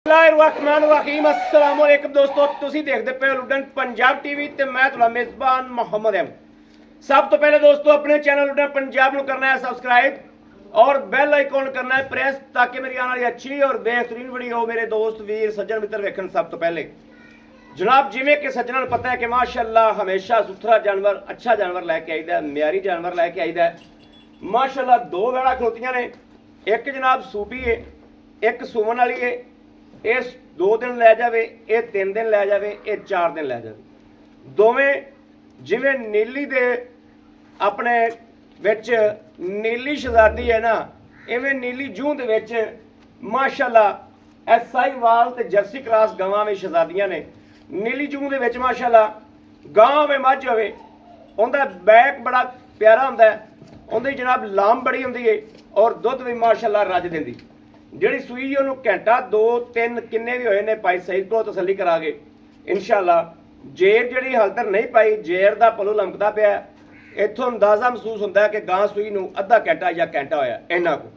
बिस्मिल्लाहिर्रहमानिर्रहीम अस्सलाम वालेकुम दोस्तों, तुसी देखते पे लुडन पंजाब टीवी ते मैं तुहाडा मेज़बान मोहम्मद एम। सब तो पहले दोस्तों अपने चैनल लुडन पंजाब ਨੂੰ करना है सब्सक्राइब और बेल आइकॉन करना है प्रेस ताकि मेरी आने वाली अच्छी और बेहतरीन वीडियो मेरे दोस्त वीर सज्जन मित्र वेखन। सब तो पहले जनाब जिवें कि सज्जनों को पता है कि माशाअल्लाह हमेशा सुथरा जानवर अच्छा जानवर लैके आईदा, म्यारी जानवर लैके आईदा। माशाअल्लाह दो वेड़ा खलोतियां ने, एक जनाब सूपी है एक सुमन वाली है। इस 2 दिन लै जाए, ये 3 दिन लै जाए, ये 4 दिन लै जाए। दोवें जिवें नीली दे अपने विच नीली शहजादी है ना, इवें नीली जूं दे विच माशाअल्लाह साहिवाल ते जर्सी क्रॉस गावां में शहजादियां ने। नीली जूं दे विच माशाअल्लाह गां होवे मੱਝ होवे, उहदा बैक बड़ा प्यारा हुंदा है, उहदी जनाब लाम बड़ी हुंदी है और दुध भी माशाअल्लाह रज दिंदी। ਜਿਹੜੀ ਸੂਈ ਉਹਨੂੰ ਘੰਟਾ 2-3 ਕਿੰਨੇ ਵੀ ਹੋਏ ਨੇ ਭਾਈ ਸਹੀਦ ਕੋਲ ਤਸੱਲੀ ਕਰਾ ਕੇ ਇਨਸ਼ਾਅੱਲਾ। ਜੇਰ ਜਿਹੜੀ ਹਾਲ ਤੱਕ ਨਹੀਂ ਪਾਈ, ਜੇਰ ਦਾ ਪਲੂ ਲਮਕਦਾ ਪਿਆ, ਇੱਥੋਂ ਅੰਦਾਜ਼ਾ ਮਹਿਸੂਸ ਹੁੰਦਾ ਕਿ ਗਾਂ ਸੂਈ ਨੂੰ ਅੱਧਾ ਘੰਟਾ ਜਾਂ ਘੰਟਾ ਹੋਇਆ ਇੰਨਾ ਕੁ।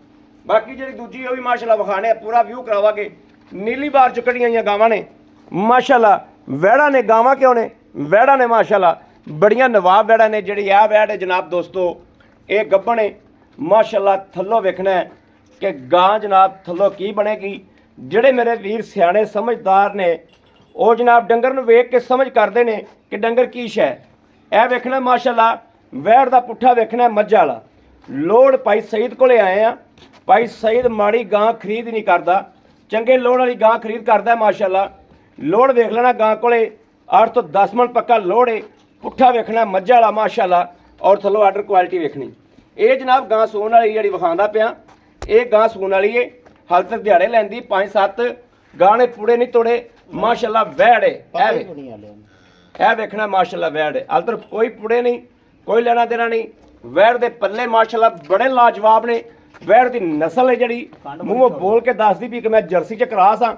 ਬਾਕੀ ਜਿਹੜੀ ਦੂਜੀ ਉਹ ਵੀ ਮਾਸ਼ਾਅੱਲਾ ਵਿਖਾਣੇ, ਪੂਰਾ ਵਿਊ ਕਰਾਵਾਂਗੇ। ਨੀਲੀ ਬਾਰ ਚ ਕੱਢੀਆਂ ਹੋਈਆਂ ਗਾਵਾਂ ਨੇ ਮਾਸ਼ਾਅੱਲਾ, ਵਹਿੜਾਂ ਨੇ ਗਾਵਾਂ ਕਿਉਂ ਨੇ, ਵਹਿੜਾਂ ਨੇ ਮਾਸ਼ਾਅੱਲਾ ਬੜੀਆਂ ਨਵਾਬ ਵਹਿੜਾਂ ਨੇ। ਜਿਹੜੀ ਆਹ ਵਹਿੜ ਹੈ ਜਨਾਬ ਦੋਸਤੋ, ਇਹ ਗੱਭਣ ਹੈ ਮਾਸ਼ਾਅੱਲਾ। ਥੱਲੋਂ ਵੇਖਣਾ ਹੈ कि गां जनाब थल्लों की बनेगी। जिहड़े मेरे वीर सियाने समझदार ने वो जनाब डंगर नूं वेख के समझ करते हैं कि डंगर की शै। यह वेखना माशाअल्लाह वैड़ दा पुट्ठा वेखना मज्झा वाला। लोड़ भाई सईद कोले आए हैं, भाई सईद माड़ी गां खरीद नहीं करता, चंगे लोड़ वाली गां खरीद करता है माशाअल्लाह। लोड़ वेख लेना गां कोले 8 तो 10 मन पक्का लोड़ है, पुट्ठा वेखना मज्झा वाला माशाअल्लाह और थल्लों आर्डर क्वालिटी वेखनी। ये जनाब गां सूण वाली जिहड़ी विखांदा पिया, ये गां सून वाली है, हाल तक दिहाड़े लैंदी 5-7 गां ने पूड़े नहीं तोड़े माशाअल्लाह। वैड़ है ए वेखना माशाअल्लाह वैड़ है, हाल तक कोई पूड़े नहीं, कोई लेना देना नहीं। वैड़ दे पल्ले माशाअल्लाह बड़े लाजवाब ने। वैड़ दी नस्ल है जिहड़ी मूंहों बोल के दसदी भी कि मैं जर्सी च क्रॉस हाँ।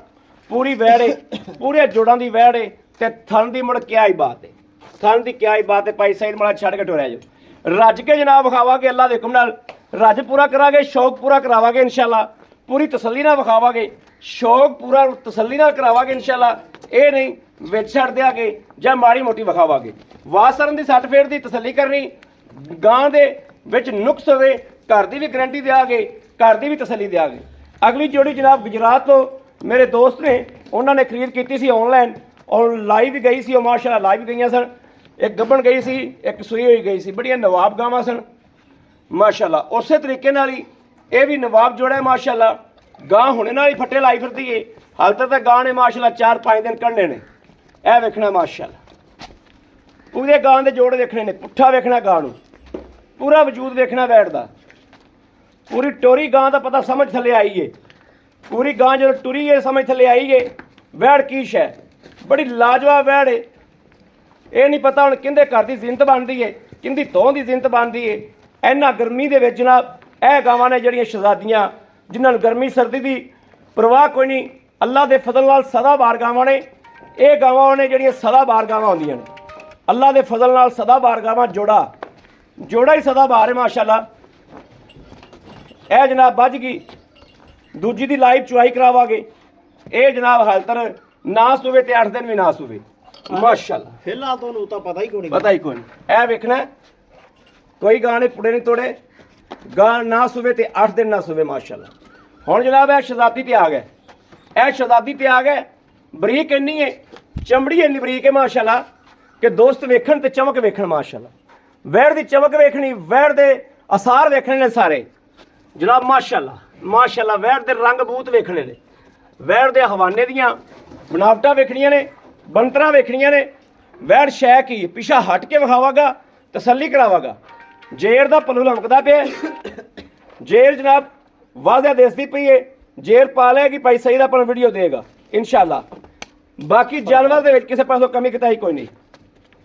पूरी वैड़ है, पूरे जोड़ां दी वैड़ है ते थन दी मुड़ क्या ही बात है, थन दी क्या ही बात है। भाई साइड माड़ा छड़ के टुरिया जो रज के जनाब विखावांगे अल्लाह दे हुक्म नाल। रज पूरा करांगे, शौक पूरा करावांगे इंशाअल्लाह, पूरी तसल्ली नाल विखावांगे, शौक पूरा तसल्ली नाल करावांगे इंशाअल्लाह। ये नहीं विच छड़ देंगे जां माड़ी मोटी विखावांगे। वासरन दी सट फेर दी तसल्ली करनी, गां दे विच नुक्स होवे घर दी भी गारंटी देंगे, घर दी भी तसल्ली देंगे। अगली जोड़ी जनाब गुजरात तो मेरे दोस्त ने, उन्होंने खरीद की सी ऑनलाइन और लाइव भी गई सी, और माशाअल्लाह लाइव भी गई सन। एक गब्बन गई सी, एक सूई हुई गई सी, बड़िया नवाब गावां सन माशाअल्लाह। उस तरीके नाल ही ये भी नवाब जोड़ा है माशाअल्लाह। गां हुणे नाल ही फट्टे लाई फिरदी है, हाल तक तो गां ने माशाअल्लाह 4-5 दिन कढ़ने ने। यह वेखना माशाअल्लाह पूरे गां दे जोड़ वेखने ने, पुट्ठा वेखना गां नूं, पूरा वजूद वेखना वैड़ दा। पूरी टोरी गां दा पता समझ थले आई है, पूरी गां जो टुरी है समझ थले आई है वैड़ की शै। बड़ी लाजवाब वैड़ है। ये नहीं पता हुण किंदे घर दी जिंत बनदी है, किंदी तोह दी जिंत बनदी है। इन्ना गर्मी दे विच जनाब यह गावां ने जिहड़ियां शहजादियां, जिन्हां गर्मी सर्दी की परवाह कोई नहीं, अल्लाह के फजल नाल सदाबार गावां ने। ये गावां ने जिहड़ियां सदाबार गावां होंदियां ने, अल्लाह के फजल नाल सदाबार गावां जोड़ा ही सदाबार है माशाअल्लाह। यह जनाब बज गई, दूजी दी लाइव चुआई करावांगे। ये जनाब हाल तक ना सूवे ते 8 दिन भी ना सूवे माशाअल्लाह। फिलहाल तो पता ही कोई नहीं, पता ही कोई नहीं। यह वेखना कोई गां ने पुड़े नहीं तोड़े, गां ना सुवे ते 8 दिन ना सुवे माशाअल्लाह। हुण जनाब यह शहजादी ते आ गए, यह शहजादी ते आ गए। बरीक इन्नी है, चमड़ी इन्नी बरीक है माशाअल्लाह कि दोस्त वेखण ते चमक वेखण माशाअल्लाह। वैड़ दी चमक वेखनी, वैड़ दे असार वेखने ने सारे जनाब माशाअल्लाह माशाअल्लाह। वैड़ दे रंग बूत वेखने ने, वैड़ दे हवाने दियां बनावटां वेखणियां ने, बनतरां वेखणियां ने। वैड़ शै की पिछा हट के विखावागा, तसल्ली करावागा। जेर दा पलू लमकदा पिया, जेर जनाब वाज़ह दसदी पई है, जेर पा लेगी भाई सही दा अपन वीडियो देगा इंशाअल्लाह। बाकी जानवर दे विच किसी पासों कमी कताई कोई नहीं।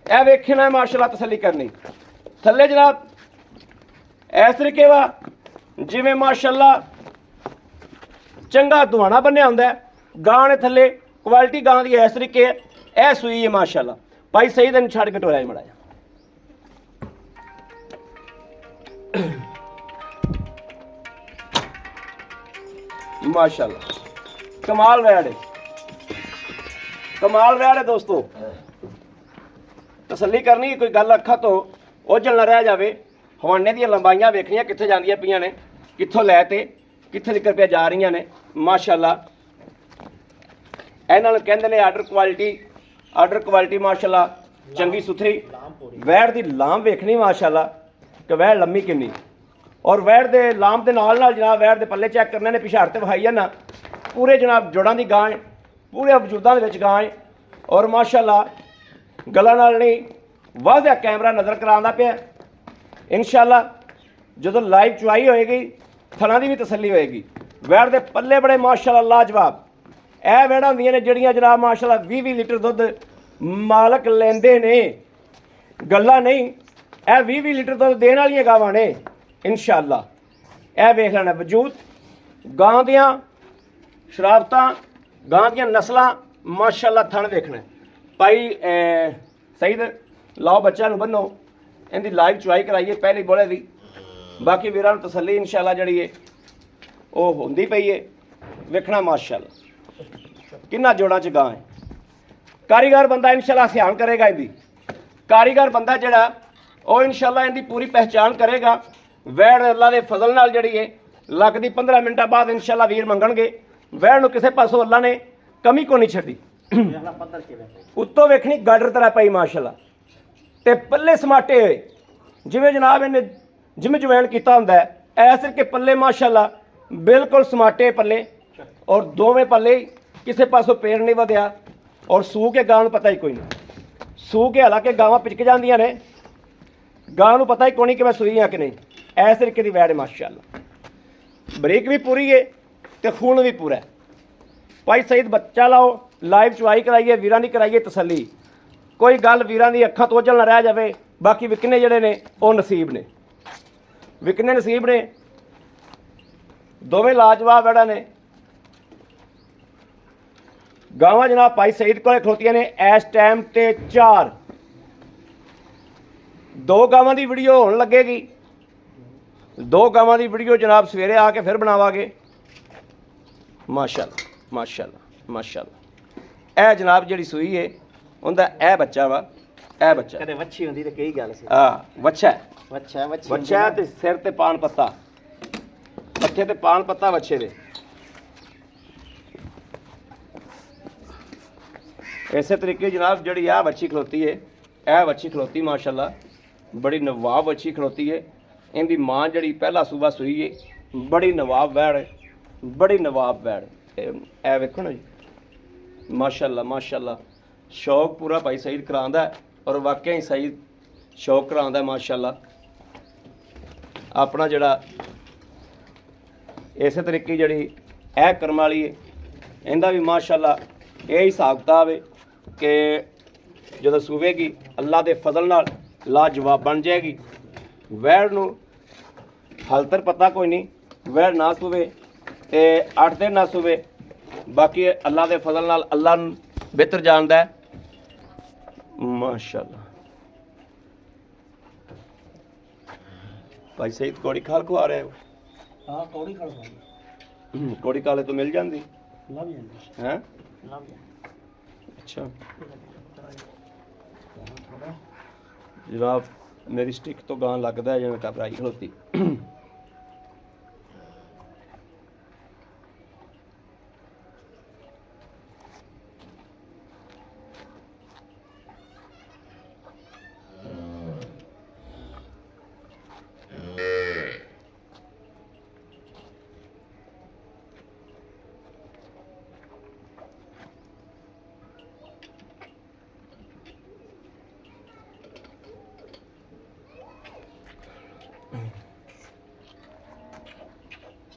यह वेखना माशाअल्लाह तसल्ली करनी। थल्ले जनाब इस तरीके वा जिवें माशाअल्लाह चंगा दुहाना बन्निया हुंदा है। गां ने थल्ले क्वालिटी गां दी इस तरीके है, यह सूई है माशाअल्लाह। भाई सही दिन छड़ के टोरिया मड़ा माशाअल्लाह, कमाल वैड़ है। ਕਮਾਲ ਵੈੜ ਹੈ ਦੋਸਤੋ। ਤਸੱਲੀ ਕਰਨੀ, ਕੋਈ ਗੱਲ ਅੱਖਾਂ ਤੋਂ ਓਝਲ ਨਾ ਰਹਿ ਜਾਵੇ। ਹਵਾਨੇ ਦੀਆਂ ਲੰਬਾਈਆਂ ਵੇਖਣੀਆਂ ਕਿੱਥੇ ਜਾਂਦੀਆਂ ਪਈਆਂ ਨੇ, ਕਿੱਥੋਂ ਲੈ ਤੇ ਕਿੱਥੇ ਤੱਕ ਪਿਆ ਜਾ ਰਹੀਆਂ ਨੇ। ਮਾਸ਼ਾਅੱਲਾ ਇਹਨਾਂ ਨੂੰ ਕਹਿੰਦੇ ਨੇ ਆਰਡਰ ਕੁਆਲਿਟੀ ਮਾਸ਼ਾਅੱਲਾ ਚੰਗੀ ਸੁਥਰੀ। ਵੈੜ ਦੀ ਲਾਮ ਵੇਖਣੀ ਮਾਸ਼ਾਅੱਲਾ ਕਿ ਵੈੜ ਲੰਮੀ ਕਿੰਨੀ, ਔਰ ਵੈੜ ਦੇ ਲਾਮ ਦੇ ਨਾਲ ਨਾਲ ਜਨਾਬ ਵੈੜ ਦੇ ਪੱਲੇ ਚੈੱਕ ਕਰਨੇ ਨੇ, ਪਿਛਾੜ ਤੇ ਵਿਖਾਈ ਨਾ ਪੂਰੇ ਜਨਾਬ ਜੋੜਾਂ ਦੀ ਗਾਂ ਹੈ, ਪੂਰੇ ਵਜੂਦਾਂ ਦੇ ਵਿੱਚ ਗਾਂ ਹੈ। ਔਰ ਮਾਸ਼ਾਅੱਲਾ ਗਲਾਂ ਨਾਲ ਨਹੀਂ ਵਾਜ਼ਿਹ ਕੈਮਰਾ ਨਜ਼ਰ ਕਰਾਉਂਦਾ ਪਿਆ। ਇਨਸ਼ਾਅੱਲਾ ਜਦੋਂ ਲਾਈਵ ਚੁਆਈ ਹੋਏਗੀ ਥਣਾ ਦੀ ਵੀ ਤਸੱਲੀ ਹੋਏਗੀ। ਵੈੜ ਦੇ ਪੱਲੇ ਬੜੇ ਮਾਸ਼ਾਅੱਲਾ ਲਾਜਵਾਬ। ਇਹ ਵੈੜਾਂ ਹੁੰਦੀਆਂ ਨੇ ਜਿਹੜੀਆਂ ਜਨਾਬ ਮਾਸ਼ਾਅੱਲਾ 20-20 ਲੀਟਰ ਦੁੱਧ ਮਾਲਕ ਲੈਂਦੇ ਨੇ, ਗੱਲਾਂ ਨਹੀਂ। ਇਹ 20-20 ਲੀਟਰ ਦੁੱਧ ਦੇਣ ਵਾਲੀਆਂ ਗਾਵਾਂ ਨੇ ਇਨਸ਼ਾਅੱਲਾ। ਇਹ ਵੇਖ ਲੈਣਾ ਵਜੂਦ ਗਾਂ ਦੀਆਂ, ਸ਼ਰਾਫਤਾਂ ਗਾਂ ਦੀਆਂ ਨਸਲਾਂ ਮਾਸ਼ਾਅੱਲਾ। ਥਣ ਵੇਖਣਾ ਭਾਈ ਸਈਦ ਲਾਓ ਬੱਚਿਆਂ ਨੂੰ ਬੰਨੋ, ਇਹਦੀ ਲਾਈਵ ਚੁਆਈ ਕਰਾਈਏ ਪਹਿਲੀ ਬੋਲੇ ਦੀ। ਬਾਕੀ ਵੀਰਾਂ ਨੂੰ ਤਸੱਲੀ ਇਨਸ਼ਾਅੱਲਾ ਜਿਹੜੀ ਹੈ ਉਹ ਹੁੰਦੀ ਪਈ ਹੈ। ਵੇਖਣਾ ਮਾਸ਼ਾਅੱਲਾ ਕਿੰਨਾ ਜੋੜਾਂ 'ਚ ਗਾਂ ਹੈ। ਕਾਰੀਗਰ ਬੰਦਾ ਇਨਸ਼ਾਅੱਲਾ ਸਿਆਣ ਕਰੇਗਾ ਇਹਦੀ। ਕਾਰੀਗਰ ਬੰਦਾ ਜਿਹੜਾ ਉਹ ਇਨਸ਼ਾਅੱਲਾ ਇਹਦੀ ਪੂਰੀ ਪਹਿਚਾਣ ਕਰੇਗਾ। ਵੈੜ ਅੱਲਾ ਦੇ ਫਜ਼ਲ ਨਾਲ ਜਿਹੜੀ ਹੈ ਲੱਗਦੀ 15 ਮਿੰਟਾਂ ਬਾਅਦ ਇਨਸ਼ਾਅੱਲਾ ਵੀਰ ਮੰਗਣਗੇ। ਵੈੜ ਨੂੰ ਕਿਸੇ ਪਾਸੋਂ ਅੱਲਾ ਨੇ ਕਮੀ ਕੋ ਨਹੀਂ ਛੱਡੀ। ਉੱਤੋਂ ਵੇਖਣੀ ਗਾਡਰ ਤਰ੍ਹਾਂ ਪਈ ਮਾਸ਼ਾਅੱਲਾ, ਤੇ ਪੱਲੇ ਸਮਾਟੇ ਹੋਏ ਜਿਵੇਂ ਜਨਾਬ ਇਹਨੇ ਜਿਵੇਂ ਜਵੈਣ ਕੀਤਾ ਹੁੰਦਾ ਹੈ। ਐਸੇ ਕਿ ਪੱਲੇ ਮਾਸ਼ਾਅੱਲਾ ਬਿਲਕੁਲ ਸਮਾਟੇ ਪੱਲੇ, ਔਰ ਦੋਵੇਂ ਪੱਲੇ ਕਿਸੇ ਪਾਸੋਂ ਪੇੜ ਨਹੀਂ ਵਧਿਆ। ਔਰ ਸੂ ਕੇ ਗਾਂ ਨੂੰ ਪਤਾ ਹੀ ਕੋਈ ਨਹੀਂ। ਸੂ ਕੇ ਹਾਲਾਂਕਿ ਗਾਵਾਂ ਪਿਚਕ ਜਾਂਦੀਆਂ ਨੇ, ਗਾਂ ਨੂੰ ਪਤਾ ਹੀ ਕੋਈ ਨਹੀਂ ਕਿ ਮੈਂ ਸੂਈ ਹਾਂ ਕਿ ਨਹੀਂ। ਐਸ ਤਰੀਕੇ ਦੀ ਵੈੜ ਮਾਸ਼ਾਅੱਲਾ, ਬਰੀਕ ਵੀ ਪੂਰੀ ਹੈ ਤੇ ਖੂਨ ਵੀ ਪੂਰਾ ਹੈ। ਭਾਈ ਸਈਦ ਬੱਚਾ ਲਾਓ, ਲਾਈਵ ਚੁਆਈ ਕਰਾਈਏ, ਵੀਰਾਂ ਦੀ ਕਰਾਈਏ ਤਸੱਲੀ। ਕੋਈ ਗੱਲ ਵੀਰਾਂ ਦੀ ਅੱਖਾਂ ਤੋਂ ਓਝਲ ਨਾ ਰਹਿ ਜਾਵੇ। ਬਾਕੀ ਵਿਕਨੇ ਜਿਹੜੇ ਨੇ ਉਹ ਨਸੀਬ ਨੇ, ਵਿਕਨੇ ਨਸੀਬ ਨੇ। ਦੋਵੇਂ ਲਾਜਵਾਬ ਵੈੜਾਂ ਨੇ। ਗਾਵਾਂ ਜਨਾਬ ਭਾਈ ਸਈਦ ਕੋਲੇ ਖਲੋਤੀਆਂ ਨੇ ਇਸ ਟਾਈਮ ਤੇ 4। 2 ਗਾਵਾਂ ਦੀ ਵੀਡੀਓ ਹੋਣ ਲੱਗੇਗੀ। 2 ਗਾਵਾਂ ਦੀ ਵੀਡੀਓ ਜਨਾਬ ਸਵੇਰੇ ਆ ਕੇ ਫਿਰ ਬਣਾਵਾਂਗੇ। ਮਾਸ਼ਾਅੱਲਾ ਮਾਸ਼ਾਅੱਲਾ ਮਾਸ਼ਾਅੱਲਾ। ਇਹ ਜਨਾਬ ਜਿਹੜੀ ਸੂਈ ਹੈ ਉਹਦਾ ਇਹ ਬੱਚਾ ਵਾ, ਇਹ ਬੱਚਾ ਕਦੇ ਵੱਛੀ ਹੁੰਦੀ ਤੇ ਕਈ ਗੱਲ ਸੀ। ਵੱਛਾ ਵੱਛਾ ਤੇ ਸਿਰ ਤੇ ਪਾਨ ਪੱਤਾ, ਮੱਥੇ ਤੇ ਪਾਨ ਪੱਤਾ ਵੱਛੇ ਦੇ। ਇਸੇ ਤਰੀਕੇ ਜਨਾਬ ਜਿਹੜੀ ਆ ਵੱਛੀ ਖਲੋਤੀ ਹੈ, ਇਹ ਵੱਛੀ ਖਲੋਤੀ ਮਾਸ਼ਾਅੱਲਾ ਬੜੀ ਨਵਾਬ ਵੱਛੀ ਖਲੋਤੀ ਹੈ। ਇਹਦੀ ਮਾਂ ਜਿਹੜੀ ਪਹਿਲਾ ਸੂਬਾ ਸੂਈ ਹੈ, ਬੜੀ ਨਵਾਬ ਵੈੜ, ਬੜੀ ਨਵਾਬ ਵੈੜ। ਇਹ ਵੇਖੋ ਨਾ ਜੀ ਮਾਸ਼ਾਅੱਲਾ ਮਾਸ਼ਾਅੱਲਾ। ਸ਼ੌਕ ਪੂਰਾ ਭਾਈ ਸਈਦ ਕਰਾਉਂਦਾ, ਔਰ ਵਾਕਿਆ ਹੀ ਸਈਦ ਸ਼ੌਕ ਕਰਾਉਂਦਾ ਮਾਸ਼ਾਅੱਲਾ। ਆਪਣਾ ਜਿਹੜਾ ਇਸੇ ਤਰੀਕੇ ਜਿਹੜੀ ਇਹ ਕਰਮ ਵਾਲੀ ਹੈ, ਇਹਦਾ ਵੀ ਮਾਸ਼ਾਅੱਲਾ ਇਹ ਹਿਸਾਬ ਕਿਤਾਬ ਹੈ ਕਿ ਜਦੋਂ ਸੂਵੇਗੀ ਅੱਲਾ ਦੇ ਫਜ਼ਲ ਨਾਲ ਲਾਜਵਾਬ ਬਣ ਜਾਏਗੀ। ਵੈੜ ਨੂੰ ਹਾਲਤਰ ਪਤਾ ਕੋਈ ਨਹੀਂ, ਵੈੜ ਨਾ ਸੂਵੇ ਤੇ 8 ਦਿਨ ਨਾ ਸੂਵੇ, ਬਾਕੀ ਅੱਲਾ ਦੇ ਫਜ਼ਲ ਨਾਲ ਅੱਲਾ ਨੂੰ ਬਿਹਤਰ ਜਾਣਦਾ ਹੈ ਮਾਸ਼ਾਅੱਲਾ। ਭਾਈ ਸਈਦ ਕੋੜੀ ਖਾਲ ਕੋ ਆ ਰਹੇ ਹੋ? ਹਾਂ ਕੋੜੀ ਖੜਵਾ ਕੋੜੀ ਕਾਲੇ ਤੋਂ ਮਿਲ ਜਾਂਦੀ ਲੱਭ ਜਾਂਦੀ ਹੈ। ਲੱਭ ਜਾਂਦੀ। ਅੱਛਾ ਜਨਾਬ ਮੇਰੀ ਸਟਿਕ ਤੋਂ ਗਾਂ ਲੱਗਦਾ ਜਿਵੇਂ ਘਬਰਾਈ ਖਲੋਤੀ।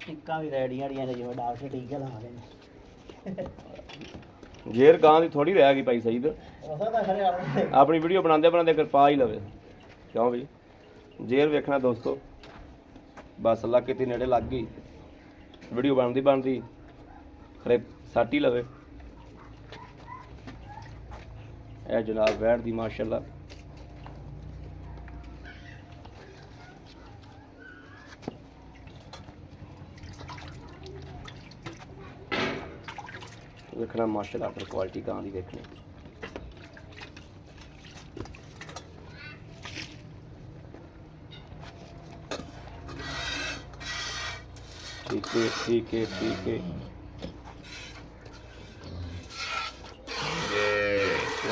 ਟਿੱਕਾਂ ਵੀ ਰੈਡੀਆਂ ਦੀਆਂ ਨੇ ਜਿਵੇਂ ਡਾਕਟਰ ਟੀਕੇ ਲਾ ਰਹੇ ਨੇ। ਜੇਰ ਗਾਂ ਦੀ ਥੋੜੀ ਰਹਿ ਗਈ ਭਾਈ ਸਈਦ, ਉਸਾ ਤਾਂ ਖਰੇ ਆਪਣੇ ਆਪਣੀ ਵੀਡੀਓ ਬਣਾਉਂਦੇ ਬਣਾਉਂਦੇ ਫਿਰ ਪਾ ਹੀ ਲਵੇ। ਕਿਉਂ ਵੀ ਜੇਰ ਵੇਖਣਾ ਦੋਸਤੋ, ਬਸ ਅੱਲਾ ਕਿਤੇ ਨੇੜੇ ਲੱਗ ਗਈ, ਵੀਡੀਓ ਬਣਦੀ ਖਰੇ ਸੱਟ ਹੀ ਲਵੇ। ਇਹ ਜਨਾਬ ਵੈੜ ਦੀ ਮਾਸ਼ਾਅੱਲਾ ਵੇਖਣਾ ਮਾਸ਼ਾਅੱਲਾ ਫਿਰ ਕੁਆਲਿਟੀ ਗਾਂ ਦੀ ਵੇਖਣੀ। ਠੀਕ ਹੈ ਠੀਕ ਹੈ ਠੀਕ ਹੈ।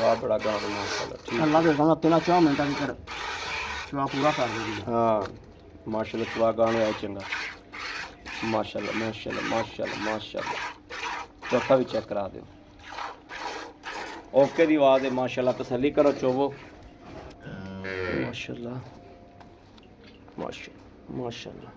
ਵਾਹ ਬੜਾ ਗਾਂ ਦਾ ਮਾਸ਼ਾਅੱਲਾ ਠੀਕ। ਅੱਲਾ ਦੇ ਗਾਂ ਤਿੰਨ 4 ਮਿੰਟਾਂ ਵਿੱਚ ਚਵਾ ਪੂਰਾ ਕਰ ਦੇਗੀ। ਹਾਂ ਮਾਸ਼ਾਅੱਲਾ ਚਵਾ ਗਾਂ ਨੂੰ ਆਇਆ ਚੰਗਾ ਮਾਸ਼ਾਅੱਲਾ ਮਾਸ਼ਾਅੱਲਾ ਮਾਸ਼ਾਅੱਲਾ ਮਾਸ਼ਾਅੱਲਾ। ਚੌਥਾ ਵੀ ਚੈੱਕ ਕਰਾ ਦਿਓ। ਓਕੇ ਦੀ ਆਵਾਜ਼ ਹੈ ਮਾਸ਼ਾਅੱਲਾ। ਤਸੱਲੀ ਕਰੋ ਚੋਵੋ ਮਾਸ਼ਾਅੱਲਾ ਮਾਸ਼ਾਅੱਲਾ ਮਾਸ਼ਾਅੱਲਾ।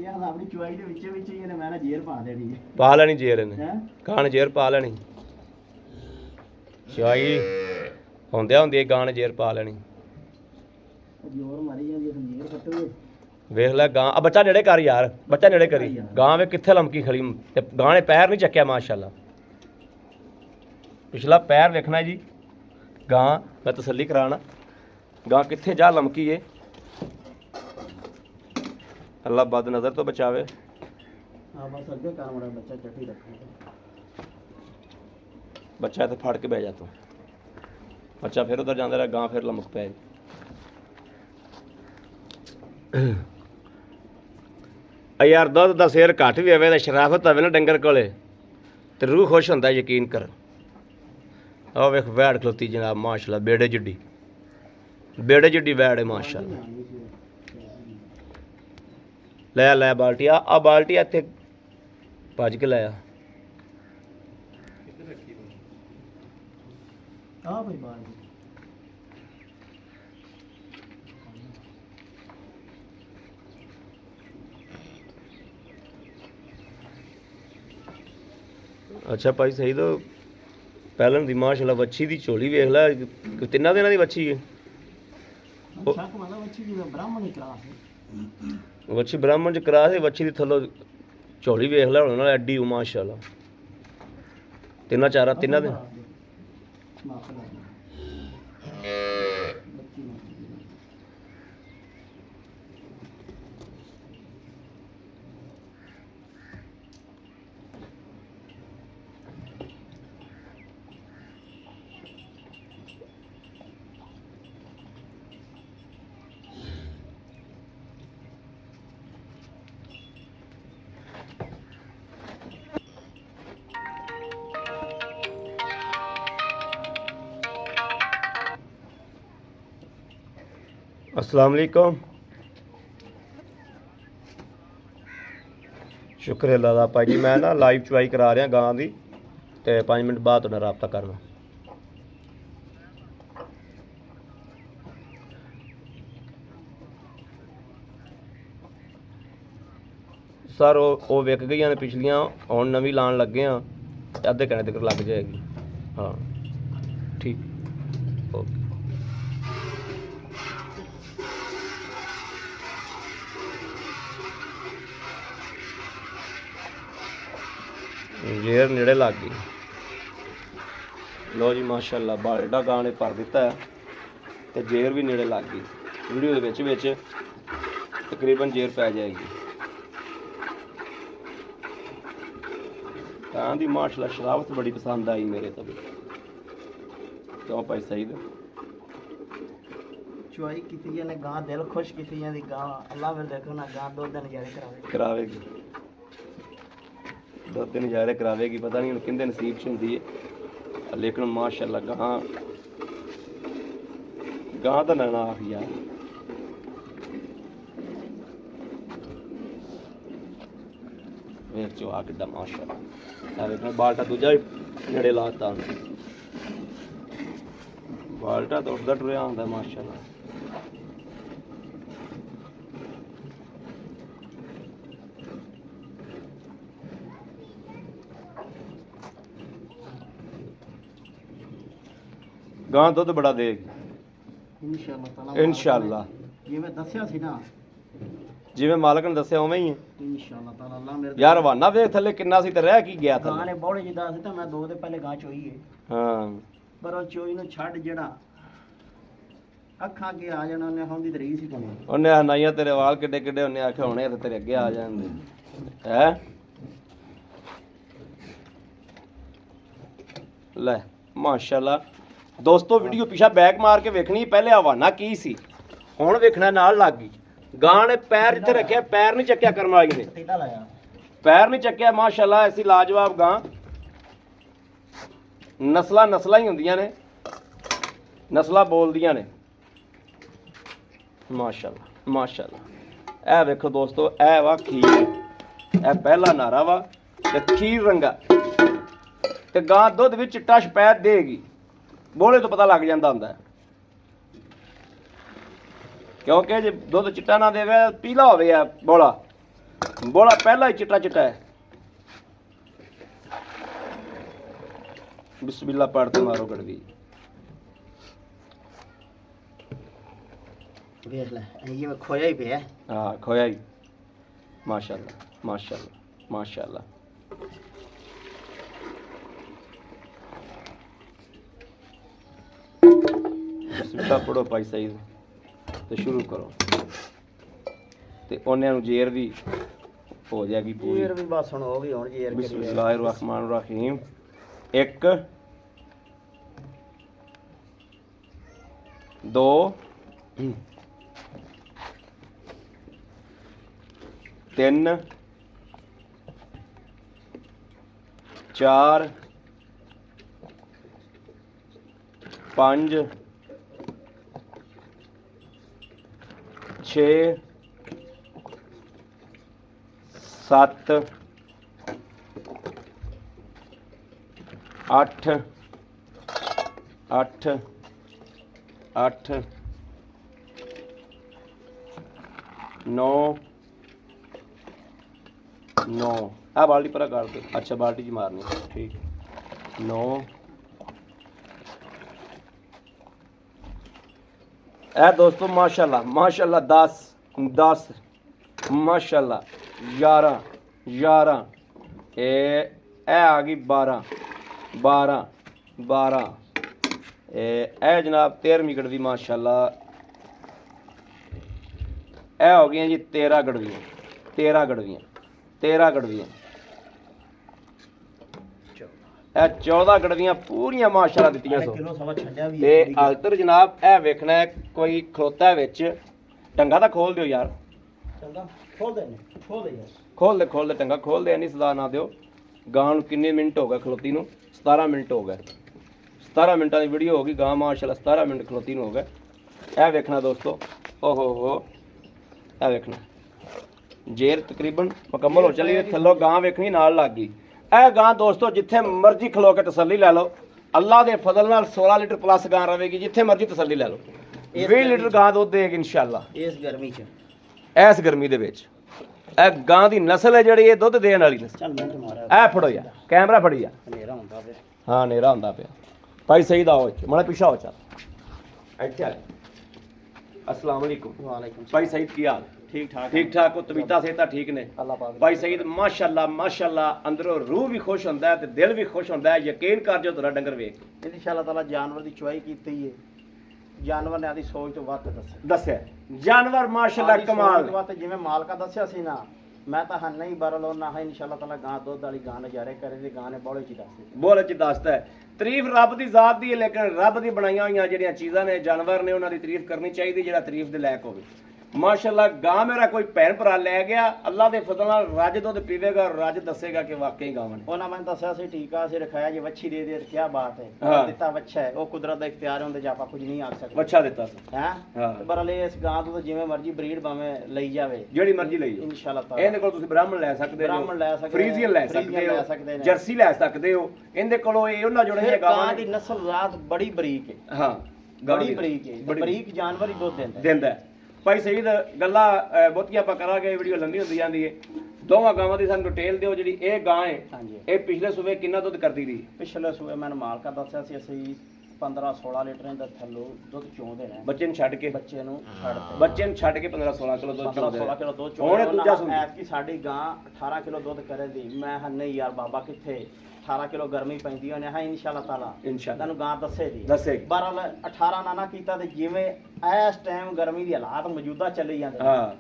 ਯਾਰ ਆਪਣੀ ਚੁਆਈ ਦੇ ਵਿੱਚ ਵਿੱਚ ਇਹਨੇ ਮੈਂ ਨਾ ਜੇਰ ਪਾ ਦੇਣੀ ਪਾ ਲੈਣੀ ਜੇਰ ਇਹਨੇ ਹੈ। ਗਾਂ ਨੇ ਜੇਰ ਪਾ ਲੈਣੀ। ਸ਼ਾਈ ਹੁੰਦੀ ਗਾਂ ਨੇ ਜੇਰ ਪਾ ਲੈਣੀ। ਜੋਰ ਮਾਰੀ ਜਾਂਦੀ ਹੈ ਜੇਰ ਕੱਟੋਗੇ। ਵੇਖ ਲੈ ਗਾਂ ਆ ਬੱਚਾ ਨੇੜੇ ਕਰ ਯਾਰ ਬੱਚਾ ਨੇੜੇ ਕਰੀ। ਗਾਂ ਵੇ ਕਿੱਥੇ ਲਮਕੀ ਖੜੀ ਤੇ ਗਾਂ ਨੇ ਪੈਰ ਨਹੀਂ ਚੱਕਿਆ ਮਾਸ਼ਾਅੱਲਾ। ਪਿਛਲਾ ਪੈਰ ਵੇਖਣਾ ਜੀ ਗਾਂ ਮੈਂ ਤਸੱਲੀ ਕਰਾਣਾ ਗਾਂ ਕਿੱਥੇ ਜਾ ਲਮਕੀ ਏ। ਅੱਲਾ ਬਦ ਨਜ਼ਰ ਤੋਂ ਬਚਾਵੇ। ਹਾਂ ਬਸ ਅੱਗੇ ਕੰਮ ਰਹਾ ਬੱਚਾ ਚੱਟੀ ਰੱਖਣਾ। ਬੱਚਾ ਇੱਥੇ ਫੜ ਕੇ ਬਹਿ ਜਾ ਤੂੰ। ਬੱਚਾ ਫਿਰ ਉਧਰ ਜਾਂਦਾ ਰਿਹਾ ਗਾਂ ਫਿਰ ਲਮਕ ਪੈ ਗਈ। ਯਾਰ ਦੁੱਧ ਦਾ ਸੇਰ ਘੱਟ ਵੀ ਹੋਵੇ ਤਾਂ ਸ਼ਰਾਫਤ ਹੋਵੇ ਨਾ ਡੰਗਰ ਕੋਲੇ ਤੇ ਰੂਹ ਖੁਸ਼ ਹੁੰਦਾ ਯਕੀਨ ਕਰ। ਆਹ ਵੇਖ ਵੈੜ ਖਲੋਤੀ ਜਨਾਬ ਮਾਸ਼ਾਅੱਲਾ ਬੇੜੇ ਜਿੱਡੀ ਵੈੜ ਹੈ ਮਾਸ਼ਾਅੱਲਾ। ਲੈ ਬਾਲਟੀ ਆ ਬਾਲਟੀ ਇੱਥੇ ਭੱਜ ਕੇ ਲੈ ਆ। ਆ ਭਾਈ ਬਾਲ ਅੱਛਾ ਭਾਈ ਸਹੀ ਤਾਂ ਪਹਿਲਾਂ ਦੀ ਮਾਸ਼ਾਅੱਲਾ ਵੱਛੀ ਦੀ ਝੋਲੀ ਵੇਖ ਲੈ ਤਿੰਨਾਂ ਦਿਨਾਂ ਦੀ ਵੱਛੀ ਹੈ। ਸ਼ੱਕ ਮਾਲਾ ਬੱਚੀ ਦੀ ਬ੍ਰਾਹਮਣ ਹੀ ਕਰਾ ਹੈ। ਵੱਛੀ ਬ੍ਰਾਹਮਣ ਚ ਕਰਾ ਸੀ ਵੱਛੀ ਦੀ ਥੱਲੋਂ ਝੋਲੀ ਵੇਖ ਲੈ ਹੁਣ ਨਾਲ ਐਡੀ ਉਹ ਮਾਸ਼ਾਅੱਲਾ। ਤਿੰਨਾਂ ਦਿਨ ਮਾਫ ਕਰ ਬੱਚੀ ਨੂੰ अस्सलाम वालेकुम। शुक्र अल्लाह दा भाई जी मैं ना लाइव चुवाई करा रहा गां दी ते 5 मिनट बाद तुहाडे नाल राबता करना। सर वो विक गई ने पिछलियां हुण नवीं लाण लगे हाँ अद्धे घंटे तक लग जाएगी। हाँ ठीक ओके। जेर नेड़े लग गई। लो जी माशाअल्लाह बालटा गां ने भर दिता है तो जेर भी नेड़े लग गई। वीडियो दे विच तकरीबन जेर पै जाएगी। गां दी माशाअल्लाह शरावत बड़ी पसंद आई मेरे तो भी। क्यों भाई सईद चुआई की ने गां दिल खुश की गां अल्लाह फिर देखो ना गां 2 दिन नजारे करावेगी 2 दिन नजारे करावेगी। पता नहीं किंदे नसीब च हुंदी है लेकिन माशाअल्लाह गां दा नैना आख यार। वेख चो आ किड्डा माशाअल्लाह। बाल्टा दूजा भी नेड़े लाता बाल्टा तो उठदा टुरिया आंदा माशाअल्लाह। गां दुध बड़ा देगी इंशाअल्लाह। जिवें दस्सिया सी ना जिवें मालक ने दस्सिया उवें ही है इंशाअल्लाह ताला। अल्लाह मेरे यार हवाना वेख थले किन्ना सी ते रह की गया गां थले। ने बौड़े जी दस ता मैं 2 दिन पहले गां चोई है हाँ पर ਉਹ ਚੋਈ ਨੂੰ ਛੱਡ ਜਿਹੜਾ ਅੱਖਾਂ ਅੱਗੇ ਆ ਜਾਣਾ ਉਹਨੇ ਹੁਣ ਦੀ ਤਰੀਕ ਸੀ ਕੋਣੀ ਉਹਨੇ ਆ ਨਾਈਆਂ ਤੇਰੇ ਵਾਲ ਕਿੱਡੇ ਕਿੱਡੇ ਉਹਨੇ ਆਖਿਆ ਹੋਣੇ ਤੇ ਤੇਰੇ ਅੱਗੇ ਆ ਜਾਂਦੇ ਹੈ ਲੈ ਮਾਸ਼ਾਅੱਲਾ ਦੋਸਤੋ ਵੀਡੀਓ ਪਿਛਾ ਬੈਕ ਮਾਰ ਕੇ ਵੇਖਣੀ ਪਹਿਲੇ ਹਵਾਨਾ ਕੀ ਸੀ ਹੁਣ ਵੇਖਣਾ ਨਾਲ ਲੱਗ ਗਈ ਗਾਂ ਨੇ ਪੈਰ ਜਿੱਥੇ ਰੱਖਿਆ ਪੈਰ ਨਹੀਂ ਚੱਕਿਆ ਕਰਮ ਵਾਲੀ ਨੇ ਤੇਲਾ ਲਾਇਆ ਪੈਰ ਨਹੀਂ ਚੱਕਿਆ ਮਾਸ਼ਾਅੱਲਾ ਐਸੀ ਲਾਜਵਾਬ ਗਾਂ ਨਸਲਾਂ ਹੀ ਹੁੰਦੀਆਂ ਨੇ ਨਸਲਾਂ ਬੋਲਦੀਆਂ ਨੇ ਮਾਸ਼ਾਅੱਲਾ ਮਾਸ਼ਾਅੱਲਾ ਇਹ ਵੇਖੋ ਦੋਸਤੋ ਇਹ ਵਾ ਖੀਰ ਇਹ ਪਹਿਲਾ ਨਾਰਾ ਵਾ ਤੇ ਖੀਰ ਰੰਗਾ ਤੇ ਗਾਂ ਦੁੱਧ ਵਿੱਚ ਚਿੱਟਾ ਸ਼ਪੈਦ ਦੇਗੀ ਬੋਲੇ ਤੋਂ ਪਤਾ ਲੱਗ ਜਾਂਦਾ ਹੁੰਦਾ ਕਿਉਂਕਿ ਜੇ ਦੁੱਧ ਚਿੱਟਾ ਨਾ ਦੇਵੇ ਪੀਲਾ ਹੋਵੇ ਆ ਬੋਲਾ ਪਹਿਲਾ ਹੀ ਚਿੱਟਾ ਹੈ ਬਿਸਮਿਲ੍ਲਾ ਪੜ੍ਹ ਤੇ ਮਾਰੋ ਗੜਵੀ ਵੇਖ ਲੈ ਇਹ ਮੈਂ ਖੋਇਆ ਹੀ ਪਿਆ ਹਾਂ ਖੋਇਆ ਹੀ ਮਾਸ਼ਾਅੱਲਾ ਮਾਸ਼ਾਅੱਲਾ ਮਾਸ਼ਾਅੱਲਾ ਬਿਸਮਿਲ੍ਲਾ ਪੜੋ ਭਾਈ ਸਈਦ ਤੇ ਸ਼ੁਰੂ ਕਰੋ ਤੇ ਉਹਨਿਆਂ ਨੂੰ ਜੇਰ ਵੀ ਹੋ ਜਾਏਗੀ ਪੂਰੀ ਜੇਰ ਵੀ ਬਸ ਹੁਣ ਉਹ ਵੀ ਹੁਣ ਜੇਰ ਕੇ ਬਿਸਮਿਲ੍ਲਾਹਿਰ ਰਹਿਮਾਨਿਰ ਰਹੀਮ 1 2 3 4 5 6 7 8 8 8 9 9 ਆ ਬਾਲਟੀ ਪਰਾ ਕਰ ਦੇ ਅੱਛਾ ਬਾਲਟੀ ਚ ਮਾਰਨੀ ਠੀਕ 9 ਇਹ ਦੋਸਤੋ ਮਾਸ਼ਾਅੱਲਾ ਮਾਸ਼ਾਅੱਲਾ 10 10 ਮਾਸ਼ਾਅੱਲਾ 11 11 ਇਹ ਆ ਗਈ 12 12 12 ਇਹ ਜਨਾਬ 13ਵੀਂ ਗੜਵੀ ਮਾਸ਼ਾਅੱਲਾ ਇਹ ਹੋ ਗਈਆਂ ਜੀ 13 ਗੜਵੀਆਂ 13 ਗੜਵੀਆਂ 13 ਗੜਵੀਆਂ ਇਹ 14 ਗੜਵੀਆਂ ਪੂਰੀਆਂ ਮਾਸ਼ਾਅੱਲਾ ਦਿੱਤੀਆਂ ਸੋ ਕਿਲੋ ਸਵਾ ਛੱਡਿਆ ਵੀ ਤੇ ਅਲਤਰ ਜਨਾਬ ਇਹ ਵੇਖਣਾ ਹੈ ਕੋਈ ਖਲੋਤਾ ਵਿੱਚ ਟੰਗਾ ਤਾਂ ਖੋਲ ਦਿਓ ਯਾਰ ਚੰਗਾ ਖੋਲ ਦੇ ਯਾਰ ਖੋਲ ਦੇ ਟੰਗਾ ਖੋਲ ਦੇ ਨਹੀਂ ਸਦਾ ਨਾ ਦਿਓ ਗਾਂ ਨੂੰ ਕਿੰਨੇ ਮਿੰਟ ਹੋ ਗਏ ਖਲੋਤੀ ਨੂੰ 17 ਮਿੰਟ ਹੋ ਗਏ 17 ਮਿੰਟਾਂ ਦੀ ਵੀਡੀਓ ਹੋ ਗਈ ਗਾਂ ਮਾਸ਼ਾਅੱਲਾ 17 ਮਿੰਟ ਖਲੋਤੀ ਨੂੰ ਹੋ ਗਏ ਇਹ ਵੇਖਣਾ ਦੋਸਤੋ ਓਹੋ ਇਹ ਵੇਖਣਾ ਜੇਰ ਤਕਰੀਬਨ ਮੁਕੰਮਲ ਹੋ ਚਲੀ ਥੱਲੋਂ ਗਾਂ ਵੇਖਣੀ ਨਾਲ ਲੱਗ ਗਈ ਇਹ ਗਾਂ ਦੋਸਤੋ ਜਿੱਥੇ ਮਰਜ਼ੀ ਖਲੋ ਕੇ ਤਸੱਲੀ ਲੈ ਲਓ ਅੱਲਾ ਦੇ ਫਜ਼ਲ ਨਾਲ 16 ਲੀਟਰ ਪਲੱਸ ਗਾਂ ਰਵੇਗੀ ਜਿੱਥੇ ਮਰਜ਼ੀ ਤਸੱਲੀ ਲੈ ਲਓ 20 ਲੀਟਰ ਗਾਂ ਦੁੱਧ ਦੇਗੀ ਇਨਸ਼ਾਅੱਲਾ ਇਸ ਗਰਮੀ ਚ ਇਸ ਗਰਮੀ ਦੇ ਵਿੱਚ ਇਹ ਗਾਂ ਦੀ ਨਸਲ ਹੈ ਜਿਹੜੀ ਇਹ ਦੁੱਧ ਦੇਣ ਵਾਲੀ ਨਸਲ ਚੱਲ ਮਿੰਟ ਮਾਰਿਆ ਇਹ ਫੜੋ ਯਾਰ ਕੈਮਰਾ ਫੜੀ ਆ ਹਨੇਰਾ ਹੁੰਦਾ ਪਿਆ ਹਾਂ ਹਨੇਰਾ ਹੁੰਦਾ ਪਿਆ ਭਾਈ ਸਹੀ ਦਾ ਹੋ ਮੜਾ ਪਿਛਾ ਹੋ ਚੱਲ ਇੱਥੇ ਆ अस्सलाम वालेकुम वालेकुम भाई सईद की हाल ठीक ठाक हो तबीयत से तो ठीक ने अल्लाह पाक भाई सईद माशाल्लाह अंदरों रूह भी खुश होंदा है ते दिल भी खुश होंदा है यकीन कर जो तेरा डंगर वेख इंशाअल्लाह ताला जानवर दी चुवाई कीती है जानवर ने आदी सोच तो वध दस्या जानवर माशाल्लाह कमाल जिवें मालका दस्या सी ना मैं तो हन नहीं बरलो ना है इंशाअल्लाह ताला गां दुध वाली गां नजारे करे ते गां ने बड़े ची दस बोले ची दसदा है तारीफ रब दी जात दी है लेकिन रब दी बनाईਆਂ ਹੋਈਆਂ ਜਿਹੜੀਆਂ ਚੀਜ਼ਾਂ ਨੇ ਜਾਨਵਰ ਨੇ ਉਹਨਾਂ ਦੀ ਤਾਰੀਫ ਕਰਨੀ ਚਾਹੀਦੀ ਜਿਹੜਾ ਤਾਰੀਫ ਦੇ ਲਾਇਕ ਹੋਵੇ ਮਾਸ਼ਾਅੱਲਾ ਗਾਂ ਮੇਰਾ ਕੋਈ ਭੈਣ ਭਰਾ ਲੈ ਗਿਆ ਅੱਲਾ ਦੇ ਫਜ਼ਲ ਨਾਲ ਰੱਜ ਦੁੱਧ ਪੀਵੇਗਾ ਰੱਜ ਦੱਸੇਗਾ ਕਿ ਵਾਕਈ ਗਾਵਾਂ ਨੇ ਉਹਨਾਂ ਮੈਂ ਦੱਸਿਆ ਸੀ ਟੀਕਾ ਸੀ ਰਖਾਇਆ ਜੇ ਵੱਛੀ ਦੇ ਦੇ ਕੀ ਬਾਤ ਹੈ ਦਿੱਤਾ ਵੱਛਾ ਹੈ ਉਹ ਕੁਦਰਤ ਦਾ ਇਖਤਿਆਰ ਹੁੰਦੇ ਜਾਂ ਆਪਾਂ ਕੁਝ ਨਹੀਂ ਆਖ ਸਕਦੇ ਵੱਛਾ ਦਿੱਤਾ ਸੀ ਹੈ ਹਾਂ ਬਰਲੇ ਇਸ ਗਾਂ ਤੋਂ ਜਿਵੇਂ ਮਰਜ਼ੀ ਬਰੀਡ ਭਾਵੇਂ ਲਈ ਜਾਵੇ ਜਿਹੜੀ ਮਰਜ਼ੀ ਲਈ ਜਾਓ ਇਨਸ਼ਾਅੱਲਾ ਤਾਲਾ ਇਹਦੇ ਕੋਲ ਤੁਸੀਂ ਬ੍ਰਾਹਮਣ ਲੈ ਸਕਦੇ ਹੋ ਬ੍ਰਾਹਮਣ ਲੈ ਸਕਦੇ ਫਰੀਜ਼ੀਅਨ ਲੈ ਸਕਦੇ ਹੋ ਜਰਸੀ ਲੈ ਸਕਦੇ ਹੋ ਇਹਦੇ ਕੋਲੋਂ ਇਹ ਉਹਨਾਂ ਜੁੜੀਆਂ ਗਾਵਾਂ ਦੀ ਨਸਲ ਰਾਤ ਬੜੀ ਬਰੀਕ ਹੈ ਹਾਂ ਬੜੀ ਬਰੀਕ ਹੈ ਬਰੀਕ ਜਾਨਵਰ ਹੀ ਦੁੱਧ ਦਿੰਦਾ ਭਾਈ ਸਈਦ ਗੱਲਾਂ ਬਹੁਤੀਆਂ ਆਪਾਂ ਕਰਾਂਗੇ ਵੀਡੀਓ ਲੰਬੀ ਹੁੰਦੀ ਜਾਂਦੀ ਹੈ ਦੋਵਾਂ ਗਾਵਾਂ ਦੀ ਸਾਨੂੰ ਡਿਟੇਲ ਦਿਓ ਜਿਹੜੀ ਇਹ ਗਾਂ ਹੈ ਹਾਂਜੀ ਇਹ ਪਿਛਲੇ ਸੂਬੇ ਕਿੰਨਾ ਦੁੱਧ ਕਰਦੀ ਰਹੀ ਪਿਛਲੇ ਸੂਬੇ ਮੈਨੂੰ ਮਾਲਕਾ ਦੱਸਿਆ ਸੀ ਅਸੀਂ 15-16 ਲੀਟਰ ਦਾ ਥੱਲੋਂ ਦੁੱਧ ਚੋਂਦੇ ਨੇ ਬੱਚੇ ਨੂੰ ਛੱਡ ਕੇ ਬੱਚੇ ਨੂੰ ਛੱਡਦੇ ਬੱਚੇ ਨੂੰ ਛੱਡ ਕੇ 15-16 ਕਿਲੋ ਦੁੱਧ ਚੋਂਦੇ 15-16 ਕਿਲੋ ਦੁੱਧ ਹੁਣ ਚੋਂਦੇ ਦੂਜਾ ਸੁਣ ਐਤਕੀ ਸਾਡੀ ਗਾਂ 18 ਕਿਲੋ ਦੁੱਧ ਕਰੇ ਦੀ ਮੈਂ ਹਾਂ ਨਹੀਂ ਯਾਰ ਬਾਬਾ ਕਿੱਥੇ 18 ਕਿਲੋ ਗਰਮੀ ਪੈਂਦੀ ਉਹਨੇ ਹਾਂ ਇਨਸ਼ਾਅੱਲਾ ਤਾਲਾ ਇਨਸ਼ਾਅੱਲਾ ਤੁਹਾਨੂੰ ਗਾਂ ਦੱਸੇਗੀ ਦੱਸੇਗੀ 12 18 ਨਾ ਕੀਤਾ ਤੇ ਜਿਵੇਂ ਇਸ ਟਾਈਮ ਗਰਮੀ ਦੀ ਹਾਲਾਤ ਮੌਜੂਦਾ ਚੱਲੀ ਜਾਂਦੇ ਨੇ, ਹਾਂ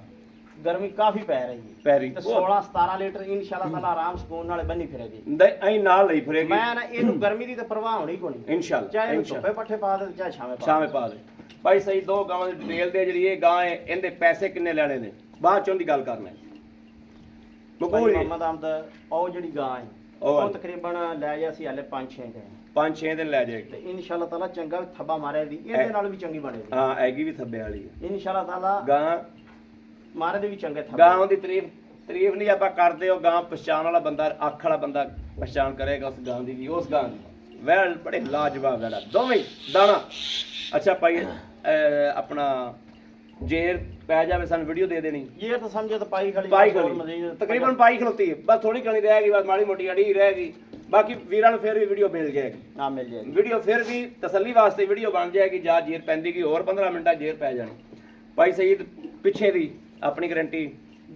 ਗਰਮੀ ਕਾਫੀ ਪੈ ਰਹੀ ਹੈ ਪੈਰੀ ਤੇ 16-17 ਲੀਟਰ ਇਨਸ਼ਾਅੱਲਾ ਤਾਲਾ ਆਰਾਮ ਸਕੂਨ ਨਾਲ ਬੰਨੀ ਫਿਰੇਗੀ ਐਂ ਨਾਲ ਲਈ ਫਿਰੇਗੀ ਮੈਂ ਨਾ ਇਹਨੂੰ ਗਰਮੀ ਦੀ ਤਾਂ ਪਰਵਾਹ ਹੋਣੀ ਕੋਈ ਨਹੀਂ, ਇਨਸ਼ਾਅੱਲਾ ਚਾਹੇ ਇਹਨੂੰ ਧੁੱਪੇ ਪੱਠੇ ਪਾ ਦੇ ਚਾਹੇ ਛਾਵੇਂ ਪਾ ਸ਼ਾਮੇ ਪਾ ਦੇ ਭਾਈ ਸਹੀ ਦੋ ਗਾਵਾਂ ਦੀ ਡਿਟੇਲ ਦੇ ਜਿਹੜੀ ਇਹ ਗਾਂ ਹੈ ਇਹਦੇ ਪੈਸੇ ਕਿੰਨੇ ਲੈਣੇ ਨੇ ਬਾਅਦ ਚੋਂ ਦੀ ਗੱਲ ਕਰਨਾ ਹੈ ਭਾਈ ਮੁਹੰਮਦ ਅਹਿਮਦ ਉਹ ਜਿਹੜੀ ਗਾਂ ਹੈ ਉਹ ਉਹ ਤਕਰੀਬਨ ਲੈ ਗਿਆ ਸੀ ਹਲੇ 5-6 ਦਿਨ 5-6 ਦਿਨ ਲੈ ਜਾਏਗੀ ਤੇ ਇਨਸ਼ਾਅੱਲਾ ਤਾਲਾ ਚੰਗਾ ਥੱਬਾ ਮਾਰਿਆ ਦੀ ਇਹਦੇ ਨਾਲ ਵੀ ਚੰਗੀ ਬਣੇਗੀ ਹਾਂ ਐਗੀ ਵੀ ਥੱਬੇ ਵਾਲੀ ਹੈ ਇਨਸ਼ਾਅੱਲਾ ਤਾਲਾ ਗਾਂ ਮਾਰੇ ਦੇ ਵੀ ਚੰਗੇ ਥੱਬੇ ਗਾਂ ਦੀ ਤਾਰੀਫ ਨਹੀਂ ਆਪਾਂ ਕਰਦੇ ਉਹ ਗਾਂ ਪਛਾਣ ਵਾਲਾ ਬੰਦਾ ਅੱਖ ਵਾਲਾ ਬੰਦਾ ਪਛਾਣ ਕਰੇਗਾ ਉਸ ਗਾਂ ਦੀ ਵੀ ਉਸ ਗਾਂ ਦੀ ਵੈਲ ਬੜੇ ਲਾਜਵਾਬ ਵੈਲਾ ਦੋਵੇਂ ਦਾਣਾ ਅੱਛਾ ਭਾਈ ਆਪਣਾ ਜੇਰ ਪੈ ਜਾਵੇ ਸਾਨੂੰ ਵੀਡੀਓ ਦੇ ਦੇਣੀ ਇਹ ਤਾਂ ਸਮਝੋ ਤਾਂ ਪਾਈ ਖੜੀ ਪਾਈ ਖੜੀ ਤਕਰੀਬਨ ਪਾਈ ਖਲੋਤੀ ਹੈ ਬਸ ਥੋੜੀ ਕਣੀ ਰਹਿ ਗਈ ਬਸ ਮਾੜੀ ਮੋਟੀ ਅੜੀ ਰਹਿ ਗਈ ਬਾਕੀ ਵੀਰਾਂ ਨੂੰ ਫਿਰ ਵੀ ਵੀਡੀਓ ਮਿਲ ਜਾਏਗੀ ਨਾ ਮਿਲ ਜਾਏਗੀ ਵੀਡੀਓ ਫਿਰ ਵੀ ਤਸੱਲੀ ਵਾਸਤੇ ਵੀਡੀਓ ਬਣ ਜਾਏਗੀ ਜਾਂ ਜੇਰ ਪੈਂਦੀ ਕਿ ਹੋਰ 15 ਮਿੰਟਾਂ ਜੇਰ ਪੈ ਜਾਣੀ ਭਾਈ ਸਈਦ ਪਿੱਛੇ ਦੀ ਆਪਣੀ ਗਾਰੰਟੀ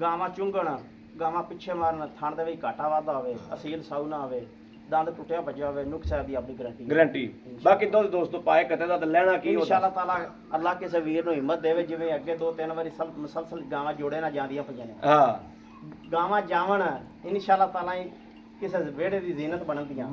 ਗਾਵਾਂ ਚੁੰਗਣ ਗਾਵਾਂ ਪਿੱਛੇ ਮਾਰਨ ਥਣ ਦੇ ਵਿੱਚ ਘਾਟਾ ਵਾਧਾ ਹੋਵੇ ਅਸੀਲ ਸਾਊ ਨਾ ਹੋਵੇ ਦੰਦ ਟੁੱਟਿਆ ਭੱਜਿਆ ਹੋਵੇ ਨੁਕਸ ਹੈ ਦੀ ਆਪਣੀ ਗਾਰੰਟੀ ਬਾਕੀ ਦੁੱਧ ਦੋਸਤੋ ਪਾਏ ਕਤੇ ਦਾ ਤਾਂ ਲੈਣਾ ਕੀ ਇਨਸ਼ਾਅੱਲਾ ਤਾਲਾ ਅੱਲਾਹ ਕਿਸੇ ਵੀਰ ਨੂੰ ਹਿੰਮਤ ਦੇਵੇ ਜਿਵੇਂ ਅੱਗੇ 2-3 ਵਾਰੀ ਮੁਸਲਸਲ ਗਾਵਾਂ ਜੋੜੇ ਨਾ ਜਾਂਦੀਆਂ ਪਈਆਂ ਨੇ ਹਾਂ ਗਾਵਾਂ ਜਾਵਣ ਇਨਸ਼ਾਅੱਲਾ ਤਾਲਾ ਕਿਸੇ ਵਿਹੜੇ ਦੀ ਜ਼ੀਨਤ ਬਣਦੀਆਂ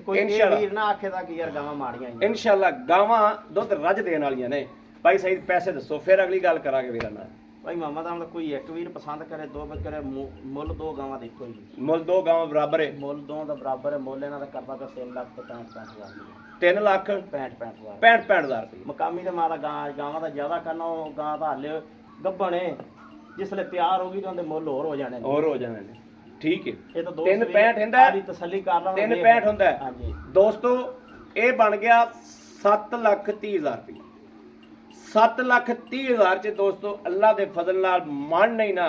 ਕੋਈ ਇਹ ਇਨਸ਼ਾਅੱਲਾ ਵੀਰ ਨਾ ਆਖੇ ਦਾ ਕਿ ਯਾਰ ਗਾਵਾਂ ਮਾੜੀਆਂ ਹੀ ਇਨਸ਼ਾਅੱਲਾ ਗਾਵਾਂ ਦੁੱਧ ਰੱਜ ਦੇਣ ਵਾਲੀਆਂ ਨੇ ਭਾਈ ਸਈਦ ਪੈਸੇ ਦੱਸੋ ਫਿਰ ਅਗਲੀ ਗੱਲ ਕਰਾਂਗੇ ਵੀਰਾਂ ਨਾਲ ਭਾਈ ਮੁਹੰਮਦ ਅਹਿਮਦ ਕੋਈ ਇੱਕ ਵੀਰ ਪਸੰਦ ਕਰੇ ਦੋ ਵੀ ਕਰੇ ਮੁੱਲ ਦੋ ਗਾਵਾਂ ਦੇ ਇੱਕੋ ਹੀ ਮੁੱਲ ਦੋ ਗਾਵਾਂ ਬਰਾਬਰ ਹੈ ਮੁੱਲ ਦੋ ਦਾ ਬਰਾਬਰ ਹੈ ਮੁੱਲ ਇਹਨਾਂ ਦਾ ਕਰਦਾ ਤਾਂ 3 ਲੱਖ ਤੇ 65,000 3 ਲੱਖ 65,000 65,000 ਰੁਪਏ ਮਕਾਮੀ ਦੇ ਮਾਰਾ ਗਾਵਾਂ ਦਾ ਜ਼ਿਆਦਾ ਕਰਨਾ ਉਹ ਗਾਂ ਦਾ ਹਾਲੇ ਗੱਭਣੇ ਜਿਸਲੇ ਤਿਆਰ ਹੋ ਗਈ ਤਾਂ ਉਹਦੇ ਮੁੱਲ ਹੋਰ ਹੋ ਜਾਣੇ ਨੇ ਹੋਰ ਹੋ ਜਾਣੇ ਨੇ ਠੀਕ ਹੈ ਇਹ ਤਾਂ 365 ਹੁੰਦਾ ਸਾਰੀ ਤਸੱਲੀ ਕਰ ਲਾ 365 ਹੁੰਦਾ ਹਾਂਜੀ ਦੋਸਤੋ ਇਹ ਬਣ ਗਿਆ 7,30,000 ਰੁਪਏ 7,30,000 ਚ ਦੋਸਤੋ ਅੱਲਾ ਦੇ ਫਜ਼ਲ ਨਾਲ ਮਨ ਨਹੀਂ ਨਾ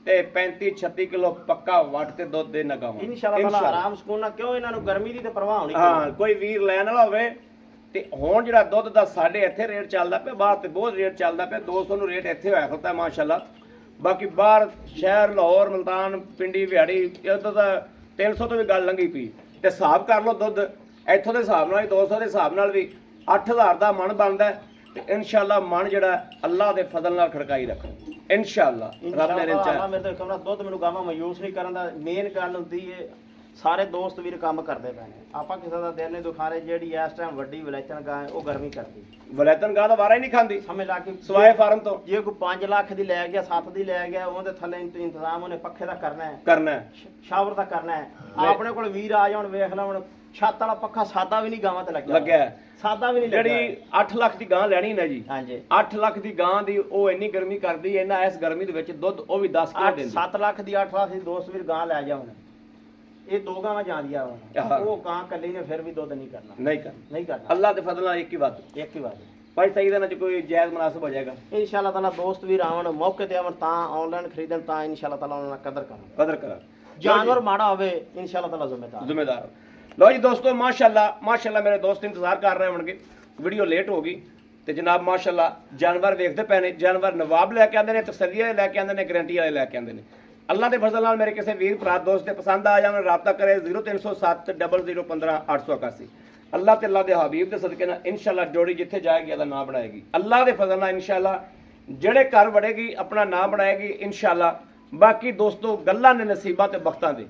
ਤੇ 35-36 ਕਿਲੋ ਪੱਕਾ ਵੱਟ ਤੇ ਦੁੱਧ ਦੇ ਨਗਾਵਾਂ ਇਨਸ਼ਾਅੱਲਾ ਤਾਲਾ ਆਰਾਮ ਸਕੂਨ ਨਾਲ ਕਿਉਂ ਇਹਨਾਂ ਨੂੰ ਗਰਮੀ ਦੀ ਤੇ ਪਰਵਾਹ ਹੋਣੀ ਹਾਂ ਕੋਈ ਵੀਰ ਲੈਣ ਵਾਲਾ ਹੋਵੇ ਤੇ ਹੁਣ ਜਿਹੜਾ ਦੁੱਧ ਦਾ ਸਾਡੇ ਇੱਥੇ ਰੇਟ ਚੱਲਦਾ ਪਿਆ ਬਾਹਰ ਤੇ ਬਹੁਤ ਰੇਟ ਚੱਲਦਾ ਪਿਆ 200 ਨੂੰ ਰੇਟ ਇੱਥੇ ਹੋਇਆ ਖੁੱਤਾ ਮਾਸ਼ਾਅੱਲਾ ਬਾਕੀ ਬਾਹਰ ਸ਼ਹਿਰ ਲਾਹੌਰ ਮਲਤਾਨ ਪਿੰਡੀ ਵਿਹਾੜੀ ਇੱਧਰ ਤਾਂ 300 ਤੋਂ ਵੀ ਗੱਲ ਲੰਘੀ ਪਈ ਤੇ ਹਿਸਾਬ ਕਰ ਲਓ ਦੁੱਧ ਇੱਥੋਂ ਦੇ ਹਿਸਾਬ ਨਾਲ 200 ਦੇ ਹਿਸਾਬ ਨਾਲ ਵੀ 8000 ਦਾ ਮਣ ਬਣਦਾ ਤੇ ਇਨਸ਼ਾਅੱਲਾ ਮਣ ਜਿਹੜਾ ਅੱਲਾ ਦੇ ਫਜ਼ਲ ਨਾਲ ਖੜਕਾਈ ਰੱਖੋ ਇਨਸ਼ਾਅੱਲਾ ਰੱਬ ਨੇ ਰਿੰਚਾ ਮੇਰੇ ਤੋਂ ਕਮਰਾ ਦੁੱਧ ਮੈਨੂੰ ਗਾਵਾਂ ਮਾਯੂਸ ਨਹੀਂ ਕਰਨ ਦਾ ਮੇਨ ਗੱਲ ਹੁੰਦੀ ਏ ਸਾਰੇ ਦੋਸਤ ਵੀਰ ਕੰਮ ਕਰਦੇ ਪਏ ਨੇ ਆਪਾਂ ਕਿਸੇ ਦਾ ਦਿਲ ਨਹੀਂ ਦੁਖਾਰੇ ਜਿਹੜੀ ਇਸ ਟਾਈਮ ਵੱਡੀ ਵਿਲਾਇਤਨ ਗਾਂ ਹੈ ਉਹ ਗਰਮੀ ਕਰਦੀ ਵਲੈਤਨ ਗਾਂ ਦਾ ਵਾਰਾ ਹੀ ਨਹੀਂ ਖਾਂਦੀ ਸਮਝ ਲਾ ਕੇ ਸਵਾਏ ਫਾਰਮ ਤੋਂ ਜੇ ਕੋਈ 5 ਲੱਖ ਦੀ ਲੈ ਗਿਆ 7 ਦੀ ਲੈ ਗਿਆ ਉਹਦੇ ਥੱਲੇ ਇੰਤਜ਼ਾਮ ਉਹਨੇ ਪੱਖੇ ਦਾ ਕਰਨਾ ਹੈ ਸ਼ਾਵਰ ਦਾ ਕਰਨਾ ਹੈ ਆਪਣੇ ਕੋਲ ਵੀਰ ਆ ਜਾਣ ਵੇਖ ਲੈ ਹੁਣ ਛੱਤ ਵਾਲਾ ਪੱਖਾ ਸਾਦਾ ਵੀ ਨਹੀਂ ਗਾਵਾਂ ਤੇ ਲੱਗਿਆ ਸਾਦਾ ਵੀ ਨਹੀਂ ਲੱਗਿਆ ਜਿਹੜੀ 8 ਲੱਖ ਦੀ ਗਾਂ ਲੈਣੀ ਨਾ ਜੀ ਹਾਂਜੀ 8 ਲੱਖ ਦੀ ਗਾਂ ਦੀ ਉਹ ਇੰਨੀ ਗਰਮੀ ਕਰਦੀ ਹੈ ਨਾ ਇਸ ਗਰਮੀ ਦੇ ਵਿੱਚ ਦੁੱਧ ਉਹ ਵੀ 10 ਕਿਲੋ ਦਿੰਦੀ 7 ਲੱਖ ਦੀ 8 ਲੱਖ ਦੀ ਦੋਸਤ ਵੀਰ ਗਾਂ ਲੈ ਜਾ ਹੁਣ ਇਹ ਦੋ ਗਾਵਾਂ ਜਾਂਦੀਆਂ ਹੁਣ ਉਹ ਗਾਂ ਕੱਲੀ ਨੇ ਫਿਰ ਵੀ ਦੁੱਧ ਨਹੀਂ ਕਰਨਾ ਅੱਲਾਹ ਦੇ ਫਜ਼ਲ ਨਾਲ ਇੱਕ ਹੀ ਵਾਰ ਭਾਈ ਸਹੀ ਦਾ ਨਾ ਕੋਈ ਜਾਇਜ਼ ਮੁਨਾਸਬ ਹੋ ਜਾਏਗਾ ਇਨਸ਼ਾਅੱਲਾ ਤਾਲਾ ਦੋਸਤ ਵੀਰ ਆਉਣ ਮੌਕੇ ਤੇ ਆਉਣ ਤਾਂ ਆਨਲਾਈਨ ਖਰੀਦਣ ਤਾਂ ਇਨਸ਼ਾਅੱਲਾ ਤਾਲਾ ਉਹਨਾਂ ਨਾਲ ਕਦਰ ਕਰਾਂ ਜਾਨਵਰ ਮਾੜਾ ਹੋਵੇ ਇਨਸ਼ਾਅੱਲਾ ਤਾਲਾ ਜ਼ਿੰਮੇਦਾਰ ਲੋ ਜੀ ਦੋਸਤੋ ਮਾਸ਼ਾਅੱਲਾ ਮੇਰੇ ਦੋਸਤ ਇੰਤਜ਼ਾਰ ਕਰ ਰਹੇ ਹੋਣਗੇ ਵੀਡੀਓ ਲੇਟ ਹੋ ਗਈ ਤੇ ਜਨਾਬ ਮਾਸ਼ਾਅੱਲਾ ਜਾਨਵਰ ਵੇਖਦੇ ਪਏ ਨੇ ਜਾਨਵਰ ਨਵਾਬ ਲੈ ਕੇ ਆਉਂਦੇ ਨੇ ਤਸੱਲੀ ਵਾਲੇ ਲੈ ਕੇ ਆਉਂਦੇ ਨੇ ਗਾਰੰਟੀ ਵਾਲੇ ਲੈ ਕੇ ਆਉਂਦੇ ਨੇ ਅੱਲਾ ਦੇ ਫਜ਼ਲ ਨਾਲ ਮੇਰੇ ਕਿਸੇ ਵੀਰ ਭਰਾ ਦੋਸਤ ਦੇ ਪਸੰਦ ਆ ਜਾਣ ਰਾਬਤਾ ਕਰੇ 0307 0015 881 ਅੱਲਾ ਤੇ ਅੱਲਾ ਦੇ ਹਬੀਬ ਦੇ ਸਦਕੇ ਨਾਲ ਇਨਸ਼ਾਅੱਲਾ ਜੋੜੀ ਜਿੱਥੇ ਜਾਏਗੀ ਉਹਦਾ ਨਾਮ ਬਣਾਏਗੀ ਅੱਲਾ ਦੇ ਫਜ਼ਲ ਨਾਲ ਇਨਸ਼ਾਅੱਲਾ ਜਿਹੜੇ ਘਰ ਵੜੇਗੀ ਆਪਣਾ ਨਾਮ ਬਣਾਏਗੀ ਇਨਸ਼ਾਅੱਲਾ ਬਾਕੀ ਦੋਸਤੋ ਗੱਲਾਂ ਨੇ ਨਸੀਬਾਂ ਤੇ ਬਖਤਾਂ ਦੇ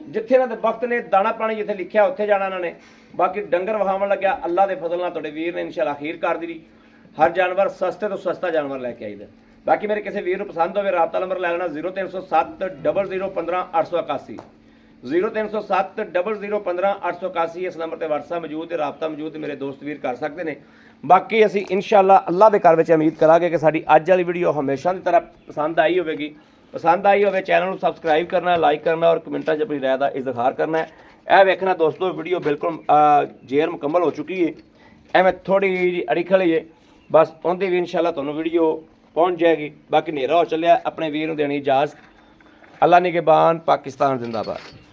ਜਿੱਥੇ ਇਹਨਾਂ ਦੇ ਵਕਤ ਨੇ ਦਾਣਾ ਪਾਣੀ ਜਿੱਥੇ ਲਿਖਿਆ ਉੱਥੇ ਜਾਣਾ ਇਹਨਾਂ ਨੇ ਬਾਕੀ ਡੰਗਰ ਵਹਾਵਣ ਲੱਗਿਆ ਅੱਲਾ ਦੇ ਫਜ਼ਲ ਨਾਲ ਤੁਹਾਡੇ ਵੀਰ ਨੇ ਇਨਸ਼ਾਅੱਲਾ ਅਖੀਰ ਕਰ ਦਿੱਤੀ ਹਰ ਜਾਨਵਰ ਸਸਤੇ ਤੋਂ ਸਸਤਾ ਜਾਨਵਰ ਲੈ ਕੇ ਆਈਦਾ ਬਾਕੀ ਮੇਰੇ ਕਿਸੇ ਵੀਰ ਨੂੰ ਪਸੰਦ ਹੋਵੇ ਰਾਬਤਾ ਨੰਬਰ ਲੈ ਲੈਣਾ 0307 0015 881 0307 0015 881 ਇਸ ਨੰਬਰ ਤੇ WhatsApp ਮੌਜੂਦ ਹੈ ਰਾਬਤਾ ਮੌਜੂਦ ਹੈ ਮੇਰੇ ਦੋਸਤ ਵੀਰ ਕਰ ਸਕਦੇ ਨੇ ਬਾਕੀ ਅਸੀਂ ਇਨਸ਼ਾਅੱਲਾ ਅੱਲਾ ਦੇ ਘਰ ਵਿੱਚ ਉਮੀਦ ਕਰਾਂਗੇ ਕਿ ਸਾਡੀ ਅੱਜ ਵਾਲੀ ਵੀਡੀਓ ਹਮੇਸ਼ਾ ਦੀ ਤਰ੍ਹਾਂ ਪਸੰਦ ਆਈ ਹੋਵੇਗੀ ਪਸੰਦ ਆਈ ਹੋਵੇ ਚੈਨਲ ਨੂੰ ਸਬਸਕ੍ਰਾਈਬ ਕਰਨਾ ਲਾਈਕ ਕਰਨਾ ਔਰ ਕਮੈਂਟਾਂ 'ਚ ਆਪਣੀ ਰਾਏ ਦਾ ਇਜ਼ਹਾਰ ਕਰਨਾ ਇਹ ਵੇਖਣਾ ਦੋਸਤੋ ਵੀਡੀਓ ਬਿਲਕੁਲ ਜੇਰ ਮੁਕੰਮਲ ਹੋ ਚੁੱਕੀ ਹੈ ਐਵੇਂ ਥੋੜੀ ਜਿਹੀ ਅੜੀ ਖਲੀ ਹੈ ਬਸ ਉਹਦੀ ਵੀ ਇਨਸ਼ਾਅੱਲਾ ਤੁਹਾਨੂੰ ਵੀਡੀਓ ਪਹੁੰਚ ਜਾਏਗੀ ਬਾਕੀ ਹਨੇਰਾ ਹੋ ਚੱਲਿਆ ਆਪਣੇ ਵੀਰ ਨੂੰ ਦੇਣੀ ਇਜਾਜ਼ਤ ਅੱਲਾ ਨਿਗਹਿਬਾਨ ਪਾਕਿਸਤਾਨ ਜ਼ਿੰਦਾਬਾਦ